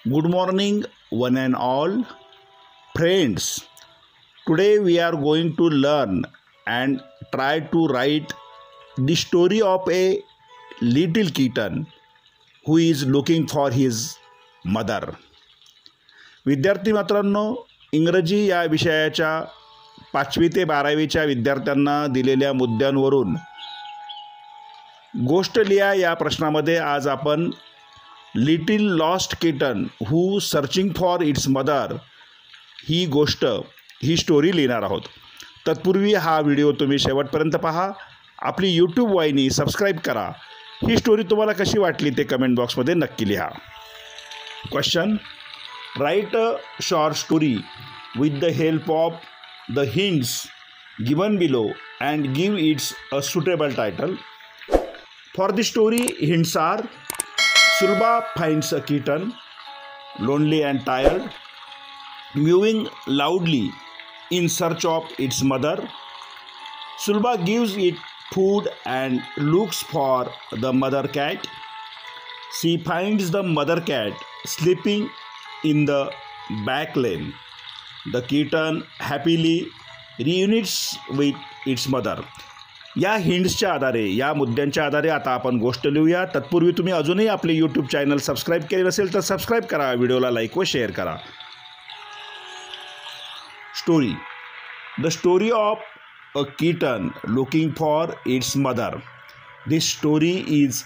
Good morning, one and all friends. Today we are going to learn and try to write the story of a little kitten who is looking for his mother. विद्यार्थी मित्रांनो, इंग्रजी या विषयाच्या 5वी ते 12वीच्या विद्यार्थ्यांना दिलेल्या मुद्द्यांवरून गोष्ट लिहा या प्रश्नामध्ये आज आपण little lost kitten who searching for its mother he story लिहिणार आहोत. तत्पूर्वी हा व्हिडिओ तुम्ही शेवटपर्यंत पहा. आपली यूट्यूब वाहिनी सबस्क्राईब करा. ही स्टोरी तुम्हाला कशी वाटली ते कमेंट बॉक्समध्ये नक्की लिहा. Question: right a short story with the help of the hints given below and give it's a suitable title. For the story, hints are: Sulba finds a kitten, lonely and tired, mewing loudly in search of its mother. Sulba gives it food and looks for the mother cat. She finds the mother cat sleeping in the back lane. The kitten happily reunites with its mother. या हिंट्सच्या आधारे, या मुद्द्यांच्या आधारे आता आपण गोष्ट लिहूया. तत्पूर्वी तुम्ही अजूनही आपले यूट्यूब चॅनल सबस्क्राईब केले नसेल तर सबस्क्राईब करा, व्हिडिओला लाईक व शेअर करा. Story: the story of a kitten looking for its mother. This story is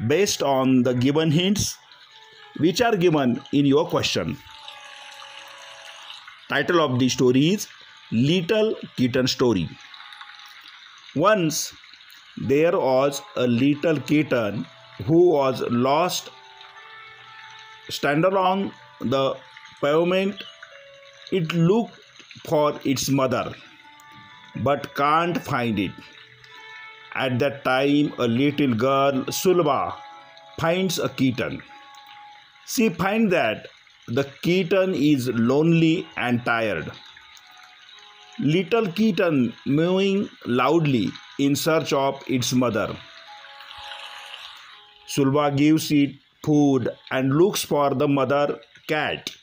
based on the given hints which are given in your question. Title of the story is Little Kitten Story. Once there was a little kitten who was lost. Stand along the pavement, it looked for its mother, but can't find it. At that time, a little girl, Sulba, finds a kitten. She finds that the kitten is lonely and tired. Little kitten mewing loudly in search of its mother. Sulba gives it food and looks for the mother cat.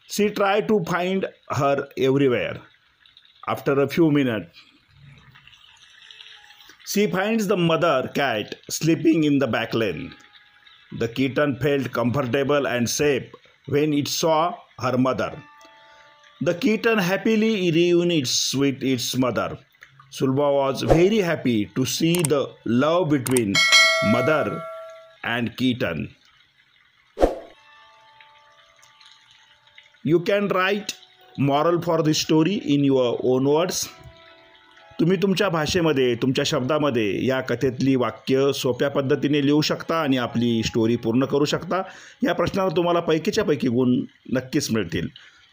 She tries to find her everywhere. After a few minutes, she finds the mother cat sleeping in the back lane. The kitten felt comfortable and safe when it saw her mother. The kitten happily reunites with its mother. Sulba was very happy to see the love between mother and kitten. You can write moral for this story in your own words. तुम्ही तुमच्या भाषेमध्ये, तुमच्या शब्दामध्ये या कथेतली वाक्य सोप्या पद्धतीने लिहू शकता आणि आपली स्टोरी पूर्ण करू शकता. या प्रश्नावर तुम्हाला पैकीच्या पैकी गुण नक्कीच मिळतील.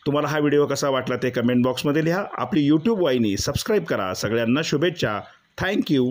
तुम्हाला हा व्हिडिओ कसा वाटला ते कमेंट बॉक्समध्ये लिहा. आपली यूट्यूब वाहिनी सबस्क्राईब करा. सगळ्यांना शुभेच्छा. थँक्यू.